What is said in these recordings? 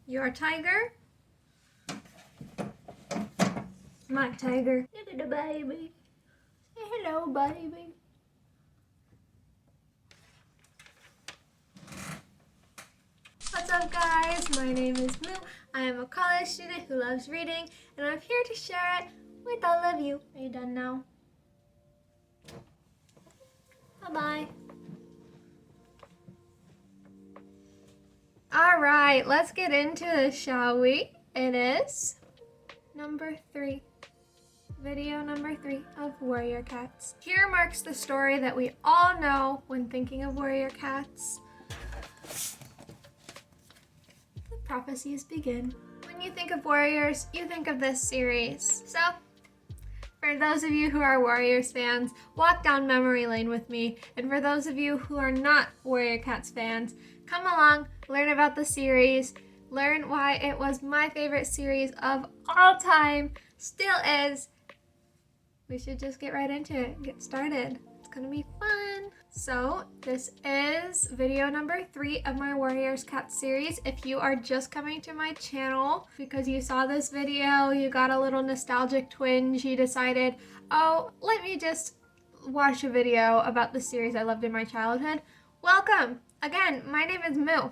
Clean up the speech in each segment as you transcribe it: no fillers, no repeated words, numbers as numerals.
You're a tiger? My tiger. Look at the baby. Say hello, baby. What's up, guys? My name is Moo. I am a college student who loves reading, and I'm here to share it with all of you. Are you done now? Bye-bye. All right, let's get into this, shall we? It is number 3. Video number 3 of Warrior Cats. Here marks the story that we all know when thinking of Warrior Cats. The prophecies begin. When you think of Warriors, you think of this series. So, for those of you who are Warriors fans, walk down memory lane with me. And for those of you who are not Warrior Cats fans, come along, learn about the series, learn why it was my favorite series of all time, still is. We should just get right into it, get started. It's gonna be fun. So this is video number 3 of my Warriors Cat series. If you are just coming to my channel because you saw this video, you got a little nostalgic twinge, you decided, oh, let me just watch a video about the series I loved in my childhood. Welcome! Again, my name is Moo.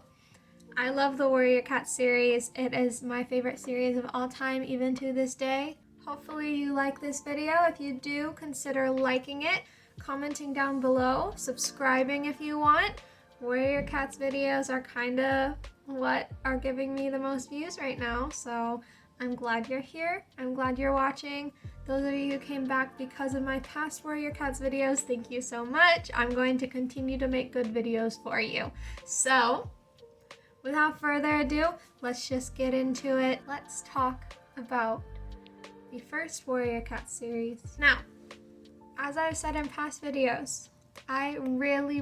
I love the Warrior Cat series. It is my favorite series of all time, even to this day. Hopefully you like this video. If you do, consider liking it, commenting down below, subscribing if you want. Warrior Cats videos are kind of what are giving me the most views right now, so I'm glad you're here. I'm glad you're watching. Those of you who came back because of my past Warrior Cats videos, thank you so much. I'm going to continue to make good videos for you. So, without further ado, let's just get into it. Let's talk about the first Warrior Cat series. Now, as I've said in past videos, I really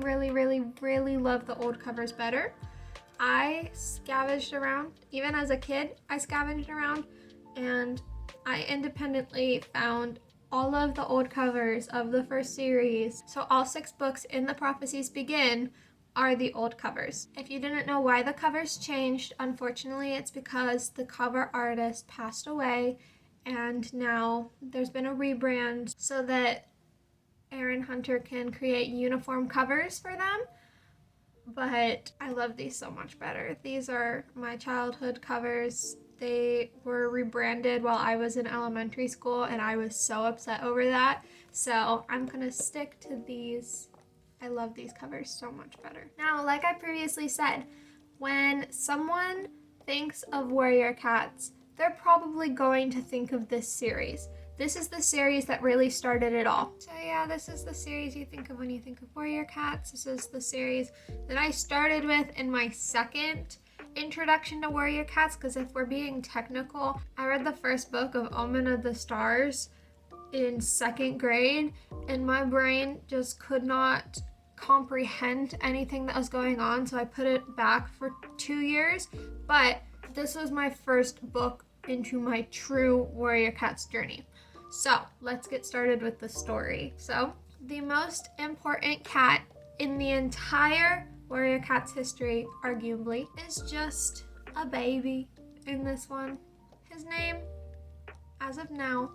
love the old covers better. I scavenged around, even as a kid, I scavenged around and I independently found all of the old covers of the first series. So all 6 books in The Prophecies Begin are the old covers. If you didn't know why the covers changed, unfortunately it's because the cover artist passed away and now there's been a rebrand so that Erin Hunter can create uniform covers for them. But I love these so much better. These are my childhood covers. They were rebranded while I was in elementary school and I was so upset over that. So I'm gonna stick to these. I love these covers so much better. Now, like I previously said, when someone thinks of Warrior Cats, they're probably going to think of this series. This is the series that really started it all. So yeah, this is the series you think of when you think of Warrior Cats. This is the series that I started with in my second introduction to Warrior Cats, because if we're being technical, I read the first book of Omen of the Stars in 2nd grade, and my brain just could not comprehend anything that was going on, so I put it back for 2 years. But this was my first book into my true Warrior Cats journey. So let's get started with the story. So the most important cat in the entire Warrior Cats history, arguably, is just a baby in this one. His name, as of now,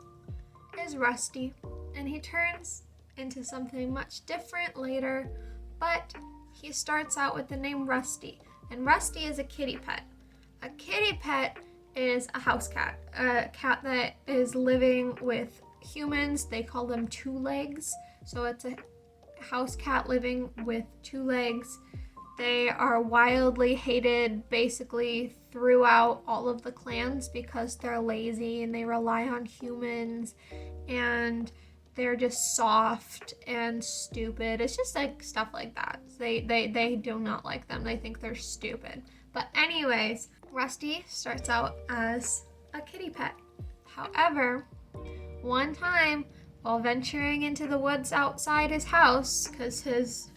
is Rusty, and he turns into something much different later, but he starts out with the name Rusty, and Rusty is a kitty pet. A kitty pet is a house cat, a cat that is living with humans. They call them 2 legs. So it's a house cat living with 2 legs. They are wildly hated basically throughout all of the clans because they're lazy and they rely on humans and they're just soft and stupid. It's just like stuff like that. They do not like them. They think they're stupid. But anyways, Rusty starts out as a kitty pet. However, one time while venturing into the woods outside his house, because his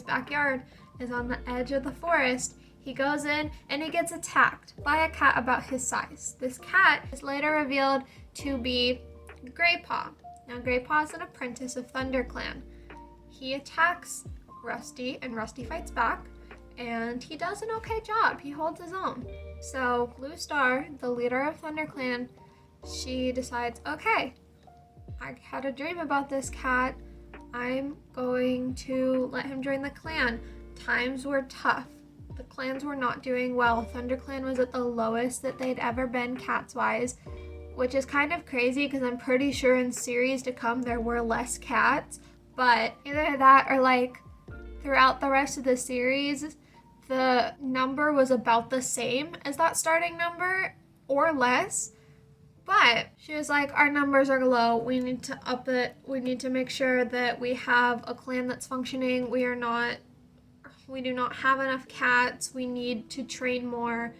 backyard is on the edge of the forest, he goes in and he gets attacked by a cat about his size. This cat is later revealed to be Greypaw. Now, Greypaw is an apprentice of ThunderClan. He attacks Rusty, and Rusty fights back, and he does an okay job. He holds his own. So Blue Star, the leader of ThunderClan, she decides, okay, I had a dream about this cat. I'm going to let him join the clan. Times were tough. The clans were not doing well. ThunderClan was at the lowest that they'd ever been cats-wise, which is kind of crazy because I'm pretty sure in series to come there were less cats, but either that or like throughout the rest of the series, the number was about the same as that starting number or less. But she was like, our numbers are low. We need to up it. We need to make sure that we have a clan that's functioning. We do not have enough cats. We need to train more.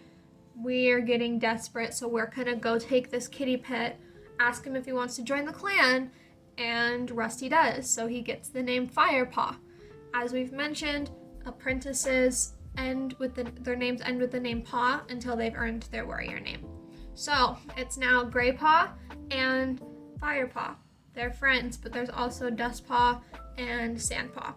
We are getting desperate. So we're going to go take this kitty pet, ask him if he wants to join the clan. And Rusty does. So he gets the name Firepaw. As we've mentioned, apprentices their names end with the name Paw until they've earned their warrior name. So it's now Graypaw and Firepaw. They're friends, but there's also Dustpaw and Sandpaw.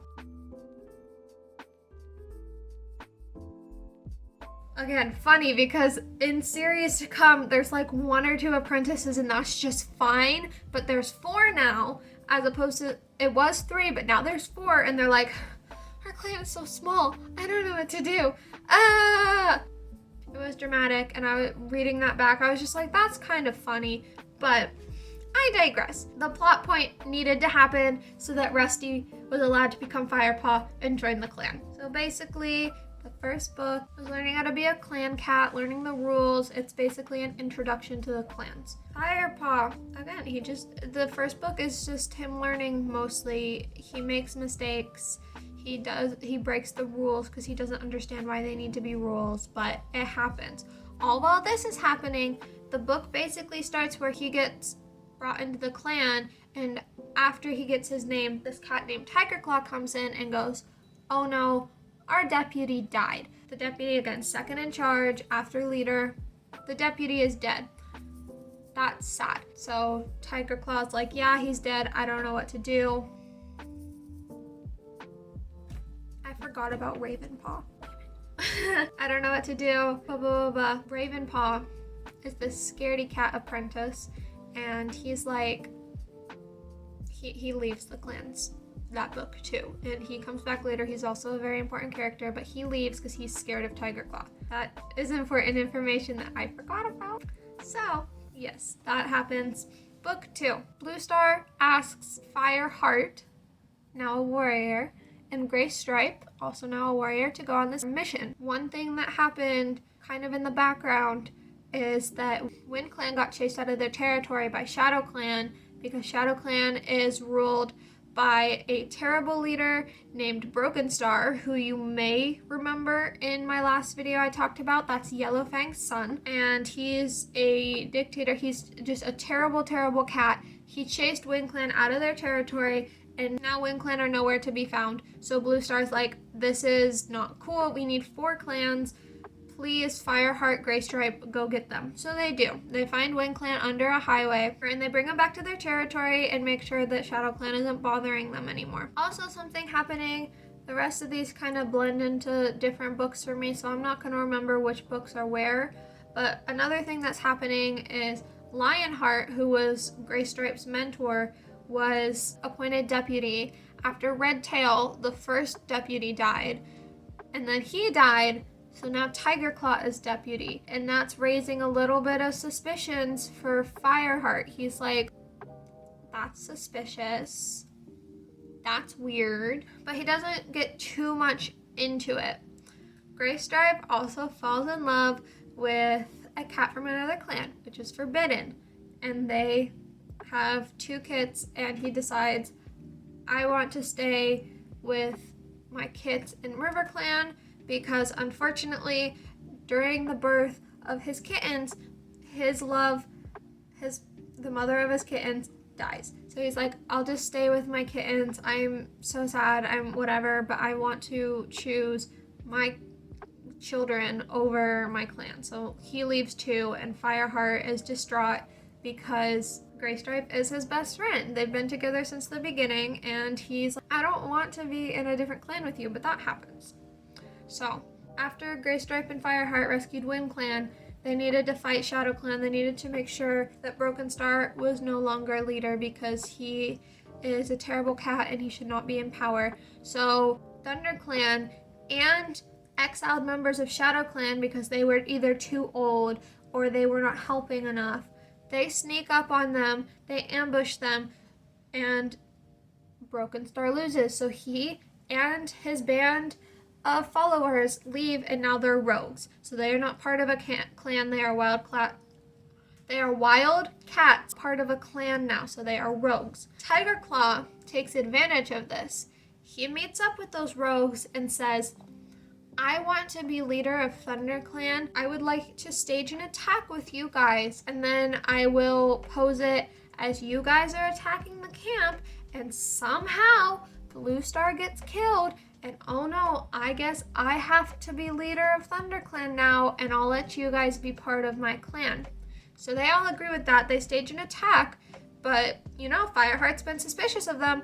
Again, funny because in series to come, there's like 1 or 2 apprentices and that's just fine, but there's 4 now, as opposed to, it was 3, but now there's 4, and they're like, our clan is so small, I don't know what to do. It was dramatic, and I was reading that back, I was just like, that's kind of funny, but I digress. The plot point needed to happen so that Rusty was allowed to become Firepaw and join the clan. So basically, the first book was learning how to be a clan cat, learning the rules. It's basically an introduction to the clans. Firepaw, again, the first book is just him learning mostly. He makes mistakes. He breaks the rules because he doesn't understand why they need to be rules, but it happens. All while this is happening, the book basically starts where he gets brought into the clan, and after he gets his name, this cat named Tiger Claw comes in and goes, oh no, our deputy died. The deputy, again, second in charge after leader, the deputy is dead. That's sad. So Tiger Claw's like, yeah, he's dead. I don't know what to do. I forgot about Ravenpaw. I don't know what to do. Blah, blah, blah, blah. Ravenpaw is this scaredy cat apprentice, and he's like, he leaves the clans. That book too, and he comes back later. He's also a very important character, but he leaves because he's scared of Tiger Claw. That is important information that I forgot about. So yes, that happens. Book 2. Blue Star asks Fireheart, now a warrior, and Gray Stripe, also now a warrior, to go on this mission. One thing that happened kind of in the background is that Wind Clan got chased out of their territory by Shadow Clan because Shadow Clan is ruled by a terrible leader named Broken Star, who you may remember in my last video I talked about. That's Yellowfang's son, and he's a dictator. He's just a terrible, terrible cat. He chased Wind Clan out of their territory, and now Wind Clan are nowhere to be found. So Blue Star's like, this is not cool. We need 4 clans. Please, Fireheart, Graystripe, go get them. So they do. They find Wind Clan under a highway, and they bring them back to their territory and make sure that Shadow Clan isn't bothering them anymore. Also, something happening, the rest of these kind of blend into different books for me, so I'm not going to remember which books are where. But another thing that's happening is Lionheart, who was Graystripe's mentor, was appointed deputy after Redtail, the first deputy, died. And then he died. So now Tiger Claw is deputy, and that's raising a little bit of suspicions for Fireheart. He's like, that's suspicious. That's weird. But he doesn't get too much into it. Graystripe also falls in love with a cat from another clan, which is Forbidden. And they have 2 kits, and he decides, I want to stay with my kits in River Clan, because unfortunately, during the birth of his kittens, the mother of his kittens dies. So he's like, I'll just stay with my kittens. I'm so sad, I'm whatever, but I want to choose my children over my clan. So he leaves too, and Fireheart is distraught because Graystripe is his best friend. They've been together since the beginning, and he's like, I don't want to be in a different clan with you, but that happens. So After Greystripe and Fireheart rescued Wind Clan, they needed to fight Shadow Clan. They needed to make sure that Broken Star was no longer leader because he is a terrible cat and he should not be in power. So Thunder Clan and exiled members of Shadow Clan, because they were either too old or they were not helping enough, they sneak up on them, they ambush them, and Broken Star loses. So he and his band of followers leave, and now they're rogues. So they are not part of a clan. They are wild cats, part of a clan now. So they are rogues. Tiger Claw takes advantage of this. He meets up with those rogues and says, I want to be leader of Thunder Clan. I would like to stage an attack with you guys, and then I will pose it as you guys are attacking the camp, and somehow Blue Star gets killed, and oh no, I guess I have to be leader of Thunder Clan now, and I'll let you guys be part of my clan. So they all agree with that. They stage an attack, but Fireheart's been suspicious of them,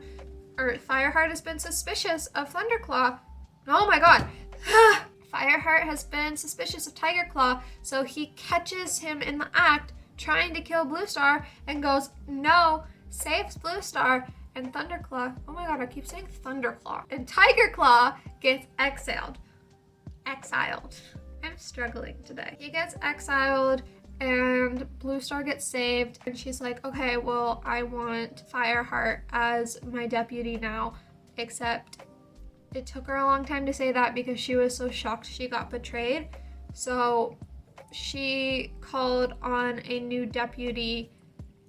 or Fireheart has been suspicious of Thunderclaw. Oh my god. Fireheart has been suspicious of Tiger Claw, so he catches him in the act trying to kill Blue Star and goes, no, saves Blue Star, and Thunderclaw, oh my god, I keep saying Thunderclaw, and Tiger Claw gets exiled. I'm struggling today. He gets exiled and Blue Star gets saved, and she's like, okay, well, I want Fireheart as my deputy now, except it took her a long time to say that because she was so shocked she got betrayed. So she called on a new deputy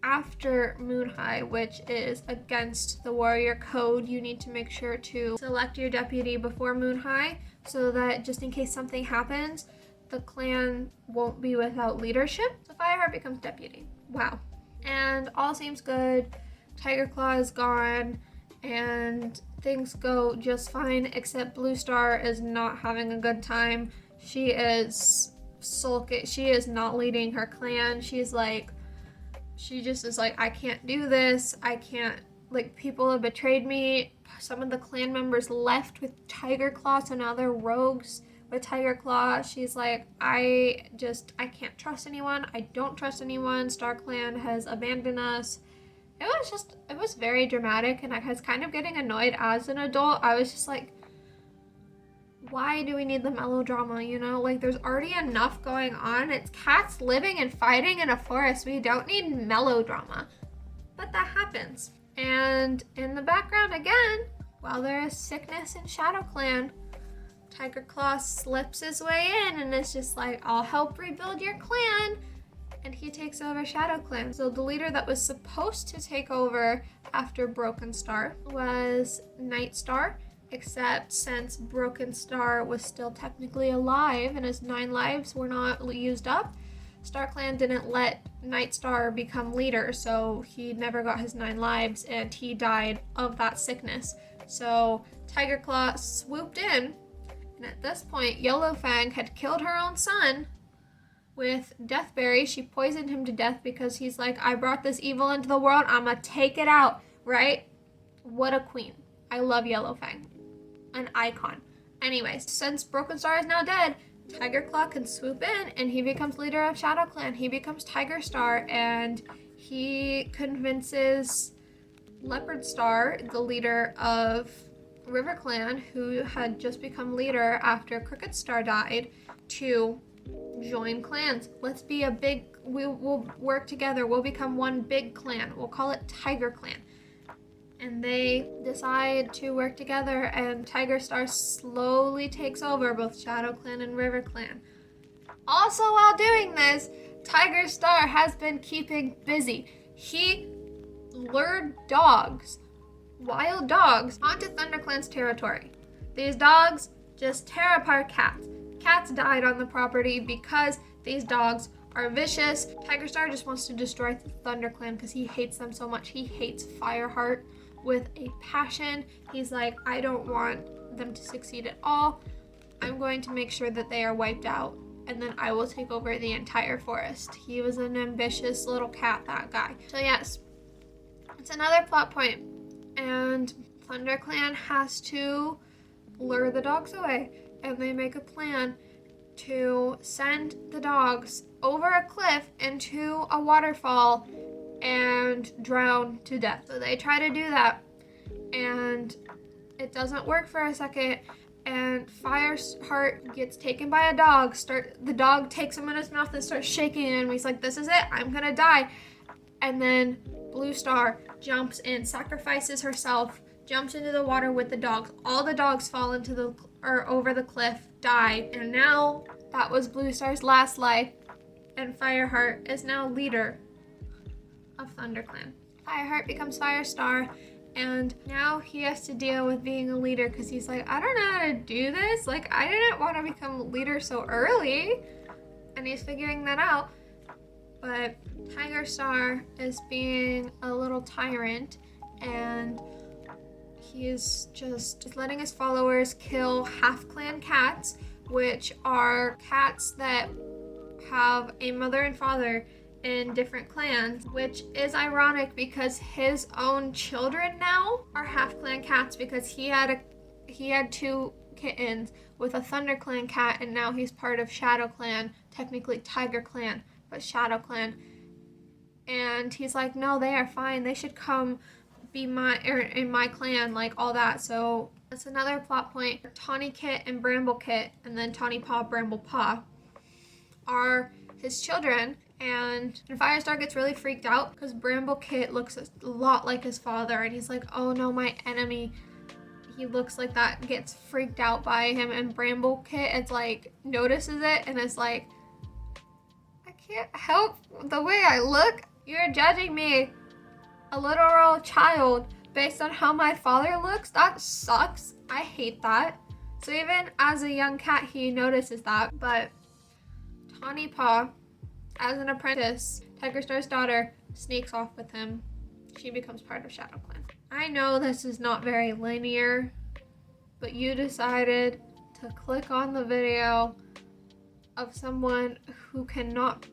after Moon High, which is against the warrior code. You need to make sure to select your deputy before Moon High so that just in case something happens, the clan won't be without leadership. So Fireheart becomes deputy. Wow. And all seems good. Tiger Claw is gone and things go just fine, except Blue Star is not having a good time. She is sulking. She is not leading her clan. She just is like, I can't do this. I can't, people have betrayed me. Some of the clan members left with Tiger Claw, so now they're rogues with Tiger Claw. She's like, I can't trust anyone. I don't trust anyone. Star Clan has abandoned us. It was very dramatic, and I was kind of getting annoyed as an adult. I was just like, why do we need the melodrama, there's already enough going on. It's cats living and fighting in a forest. We don't need melodrama. But that happens. And in the background again, while there is sickness in Shadow Clan, Tiger Claw slips his way in and is just like, I'll help rebuild your clan. And he takes over Shadow Clan. So the leader that was supposed to take over after Broken Star was Nightstar, except since Broken Star was still technically alive and his 9 lives were not used up, StarClan didn't let Nightstar become leader, so he never got his 9 lives and he died of that sickness. So Tiger Claw swooped in, and at this point Yellowfang had killed her own son with Deathberry. She poisoned him to death because he's like, I brought this evil into the world, I'm gonna take it out, right? What a queen. I love Yellowfang. An icon. Anyways, since Broken Star is now dead, Tiger Claw can swoop in and he becomes leader of Shadow Clan. He becomes Tiger Star, and he convinces Leopard Star, the leader of River Clan, who had just become leader after Crooked Star died, to join clans. Let's be we'll work together. We'll become one big clan. We'll call it Tiger Clan. And they decide to work together, and Tiger Star slowly takes over both Shadow Clan and River Clan. Also, while doing this, Tiger Star has been keeping busy. He lured dogs, wild dogs, onto Thunder Clan's territory. These dogs just tear apart cats. Cats died on the property because these dogs are vicious. Tiger Star just wants to destroy Thunder Clan because he hates them so much. He hates Fireheart with a passion. He's like, I don't want them to succeed at all. I'm going to make sure that they are wiped out, and then I will take over the entire forest. He was an ambitious little cat, that guy. So yes, it's another plot point, and Thunder Clan has to lure the dogs away. and they make a plan to send the dogs over a cliff into a waterfall and drown to death. So they try to do that, and it doesn't work for a second, and Firestar's gets taken by a dog. The dog takes him in his mouth and starts shaking him. He's like, this is it, I'm gonna die. And then Blue Star jumps in, sacrifices herself, jumps into the water with the dogs. All the dogs fall over the cliff, die. And now that was Blue Star's last life, and Fireheart is now leader of ThunderClan. Fireheart becomes Firestar, and now he has to deal with being a leader because he's like, I don't know how to do this. Like, I didn't want to become leader so early. And he's figuring that out. But Tiger Star is being a little tyrant, and he's just letting his followers kill half-clan cats, which are cats that have a mother and father in different clans, which is ironic because his own children now are half-clan cats, because he had 2 kittens with a ThunderClan cat, and now he's part of ShadowClan, technically Tiger Clan, but ShadowClan. And he's like, no, they are fine. They should come be in my clan, like all that. So that's another plot point. Tawny Kit and Bramble Kit, and then Tawny Paw, Bramble Paw, are his children. And Firestar gets really freaked out because Bramble Kit looks a lot like his father, and he's like, oh no, my enemy, he looks like that, gets freaked out by him. And Bramble Kit is like, notices it and is like, I can't help the way I look. You're judging me, a literal child, based on how my father looks? That sucks. I hate that. So even as a young cat, he notices that. But Tawny Paw, as an apprentice, Tiger Star's daughter, sneaks off with him. She becomes part of ShadowClan. I know this is not very linear, but you decided to click on the video of someone who cannot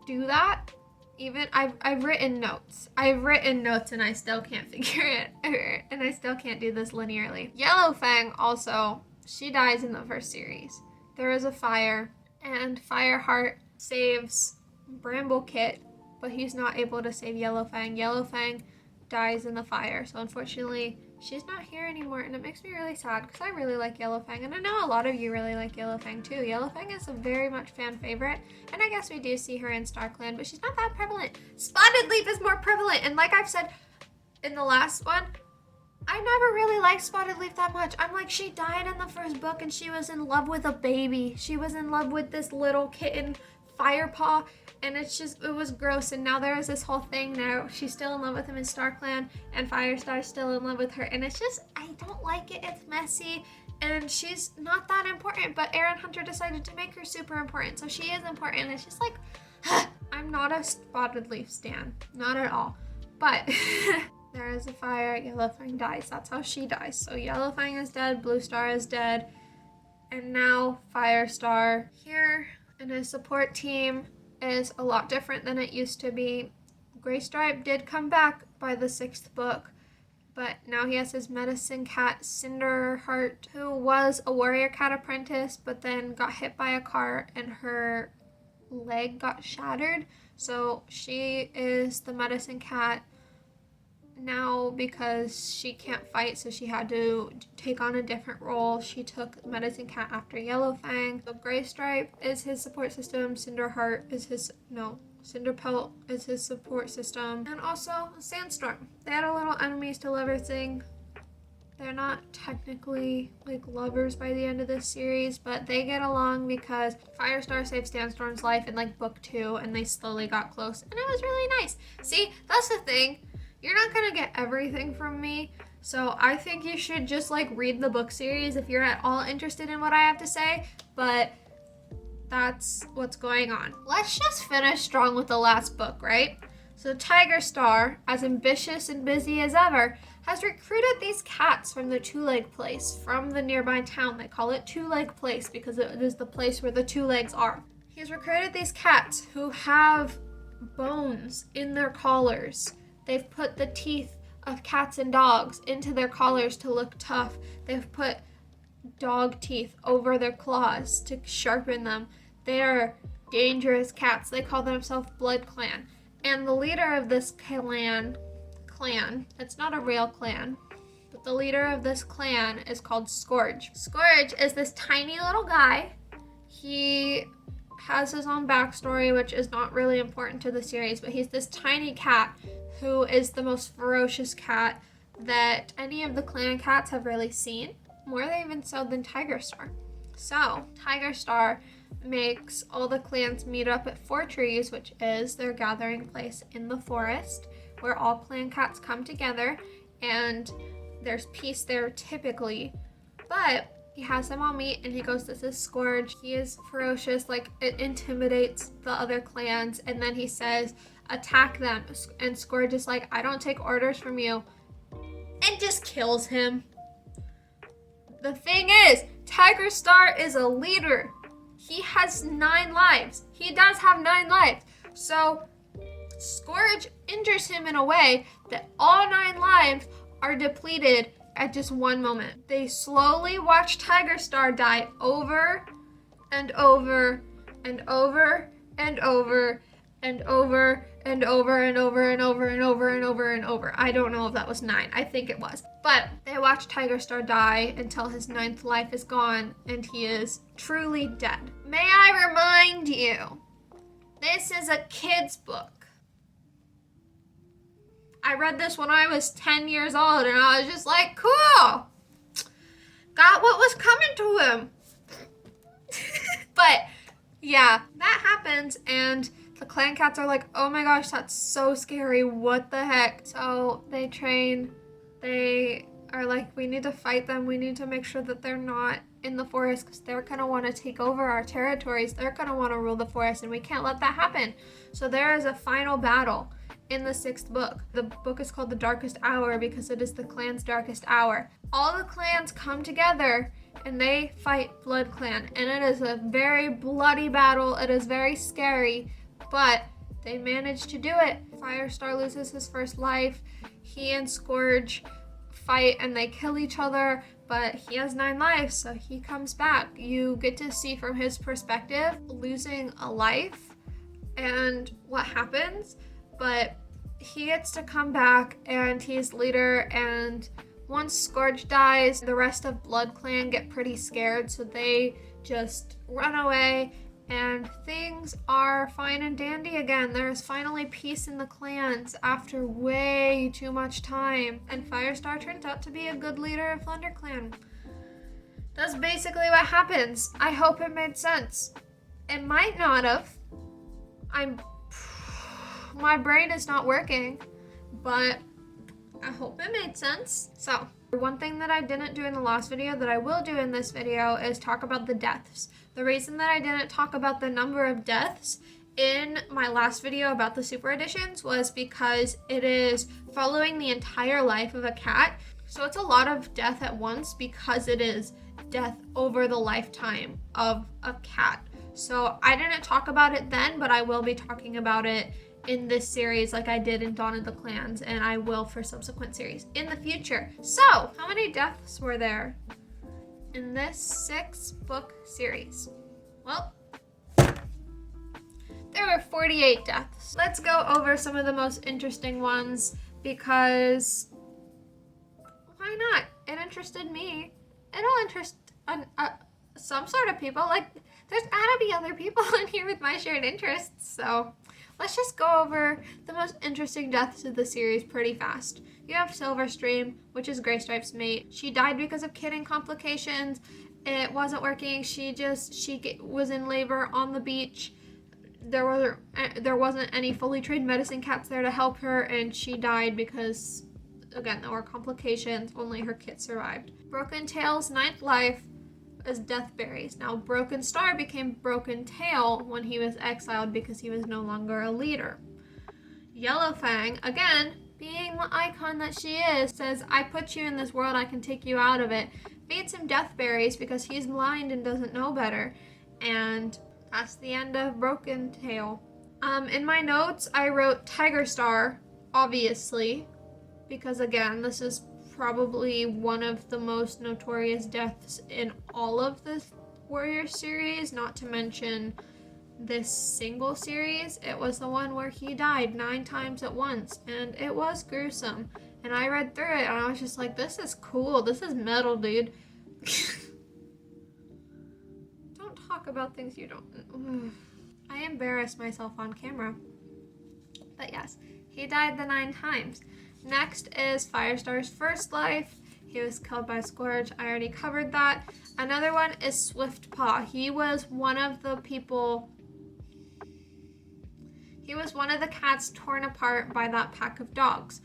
do that. Even I've written notes. And I still can't figure it, and I still can't do this linearly. Yellowfang also, she dies in the first series. There is a fire, and Fireheart saves Bramble Kit, but he's not able to save Yellowfang. Yellowfang dies in the fire, so unfortunately she's not here anymore, and it makes me really sad because I really like Yellowfang, and I know a lot of you really like Yellowfang too. Yellowfang is a very much fan favorite, and I guess we do see her in StarClan, but she's not that prevalent. Spotted Leaf is more prevalent, and like I've said in the last one, I never really liked Spotted Leaf that much. I'm like, she died in the first book, and she was in love with a baby. She was in love with this little kitten, Firepaw, and it was gross. And now there is this whole thing now. She's still in love with him in StarClan, and Firestar's still in love with her. And it's just, I don't like it. It's messy, and she's not that important. But Erin Hunter decided to make her super important, so she is important. It's just like, I'm not a Spotted Leaf stan, not at all. But there is a fire. Yellowfang dies. That's how she dies. So Yellowfang is dead. Blue Star is dead, and now Firestar here, and his support team is a lot different than it used to be. Graystripe did come back by the 6th book, but now he has his medicine cat, Cinderheart, who was a warrior cat apprentice, but then got hit by a car and her leg got shattered. So she is the medicine cat now because she can't fight, so she had to take on a different role. She took medicine cat after Yellowfang. So Graystripe is his support system. Cinderpelt is his support system, and also Sandstorm. They had a little enemies to lovers thing. They're not technically like lovers by the end of this series, but they get along because Firestar saved Sandstorm's life in like book 2, and they slowly got close, and it was really nice. See, that's the thing. You're not gonna get everything from me, so I think you should just like read the book series if you're at all interested in what I have to say, but that's what's going on. Let's just finish strong with the last book, right? So Tiger Star, as ambitious and busy as ever, has recruited these cats from the Two Leg Place, from the nearby town. They call it Two Leg Place because it is the place where the two legs are. He's recruited these cats who have bones in their collars. They've put the teeth of cats and dogs into their collars to look tough. They've put dog teeth over their claws to sharpen them. They are dangerous cats. They call themselves Blood Clan. And the leader of this clan, it's not a real clan, but the leader of this clan is called Scourge. Scourge is this tiny little guy. He has his own backstory, which is not really important to the series, but he's this tiny cat who is the most ferocious cat that any of the clan cats have really seen, more even so than Tigerstar. So Tigerstar makes all the clans meet up at Four Trees, which is their gathering place in the forest where all clan cats come together, and there's peace there typically, but he has them all meet and he goes, this is Scourge. He is ferocious, like it intimidates the other clans, and then he says, attack them. And Scourge is like, I don't take orders from you, and just kills him. The thing is, Tigerstar is a leader. He has 9 lives. He does have 9 lives. So Scourge injures him in a way that all 9 lives are depleted at just one moment. They slowly watch Tigerstar die over and over and over and over and over and over and over and over and over and over and over. I don't know if that was 9. I think it was. But they watch Tigerstar die until his 9th life is gone and he is truly dead. May I remind you, this is a kid's book. I read this when I was 10 years old and I was just like, cool. Got what was coming to him. But yeah, that happens and the clan cats are like, oh my gosh, that's so scary. What the heck? So they train. They are like, we need to fight them. We need to make sure that they're not in the forest because they're going to want to take over our territories. They're going to want to rule the forest and we can't let that happen. So there is a final battle in the 6th book. The book is called The Darkest Hour because it is the clan's darkest hour. All the clans come together and they fight Blood Clan, and it is a very bloody battle. It is very scary, but they manage to do it. Firestar loses his first life. He and Scourge fight and they kill each other, but he has 9 lives, so he comes back. You get to see from his perspective losing a life and what happens, but he gets to come back and he's leader, and once Scourge dies, the rest of Blood Clan get pretty scared, so they just run away and things are fine and dandy again. There's finally peace in the clans after way too much time, and Firestar turns out to be a good leader of ThunderClan. That's basically what happens. I hope it made sense. It might not have. My brain is not working, but I hope it made sense. So, one thing that I didn't do in the last video that I will do in this video is talk about the deaths. The reason that I didn't talk about the number of deaths in my last video about the super editions was because it is following the entire life of a cat. So it's a lot of death at once because it is death over the lifetime of a cat. So I didn't talk about it then, but I will be talking about it in this series like I did in Dawn of the Clans, and I will for subsequent series in the future. So, how many deaths were there in this 6-book series? Well, there were 48 deaths. Let's go over some of the most interesting ones because why not? It interested me. It'll interest some sort of people. Like, there's gotta be other people in here with my shared interests, so let's just go over the most interesting deaths of the series pretty fast. You have Silverstream, which is Greystripe's mate. She died because of kidney complications. It wasn't working. She was in labor on the beach. There wasn't any fully trained medicine cats there to help her, and she died because, again, there were complications. Only her kit survived. Broken Tail's 9th life as Deathberries. Now, Broken Star became Broken Tail when he was exiled because he was no longer a leader. Yellowfang, again, being the icon that she is, says, I put you in this world, I can take you out of it. Feeds him Deathberries because he's blind and doesn't know better. And that's the end of Broken Tail. In my notes, I wrote Tigerstar, obviously, because again, this is probably one of the most notorious deaths in all of the Warrior series, not to mention this single series. It was the one where he died 9 times at once, and it was gruesome. And I read through it and I was just like, this is cool. This is metal, dude. Don't talk about things you don't. I embarrass myself on camera. But yes, he died the 9 times. Next is Firestar'S first life. He was killed by Scourge. I already covered that. Another one is Swiftpaw. He was one of the people... He was one of the cats torn apart by that pack of dogs.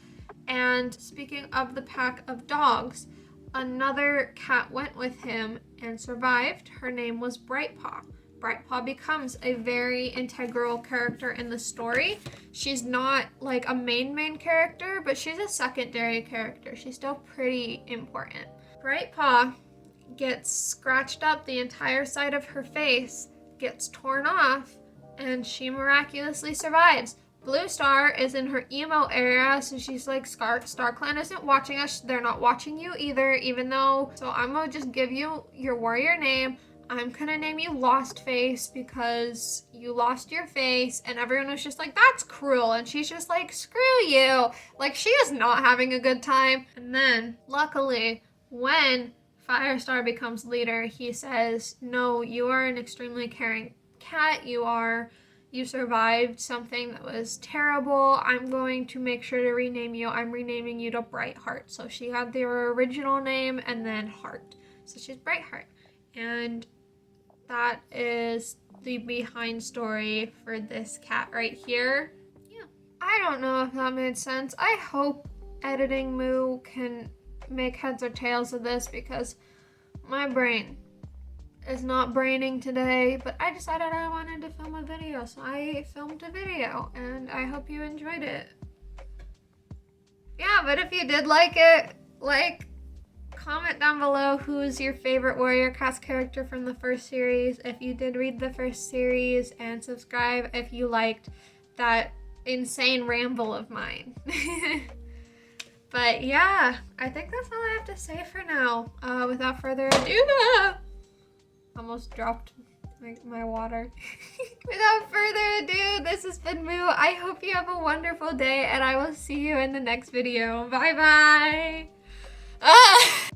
And speaking of the pack of dogs, another cat went with him and survived. Her name was Brightpaw. Brightpaw becomes a very integral character in the story. She's not like a main character, but she's a secondary character. She's still pretty important. Brightpaw gets scratched up the entire side of her face, gets torn off, and she miraculously survives. Blue Star is in her emo era, so she's like, StarClan isn't watching us. They're not watching you either, even though... So I'm gonna just give you your warrior name. I'm gonna name you Lost Face because you lost your face, and everyone was just like, that's cruel. And she's just like, screw you. Like, she is not having a good time. And then, luckily, when Firestar becomes leader, he says, no, you are an extremely caring cat. You survived something that was terrible. I'm going to make sure to rename you. I'm renaming you to Brightheart. So she had their original name and then Heart. So she's Brightheart. And that is the behind story for this cat right here. Yeah. I don't know if that made sense. I hope Editing Moo can make heads or tails of this because my brain is not braining today, but I decided I wanted to film a video, so I filmed a video, and I hope you enjoyed it. Yeah, but if you did like it, comment down below who's your favorite Warrior Cats character from the first series, if you did read the first series, and subscribe if you liked that insane ramble of mine. But yeah, I think that's all I have to say for now. Without further ado, almost dropped my water. Without further ado, this has been Moo. I hope you have a wonderful day, and I will see you in the next video. Bye bye.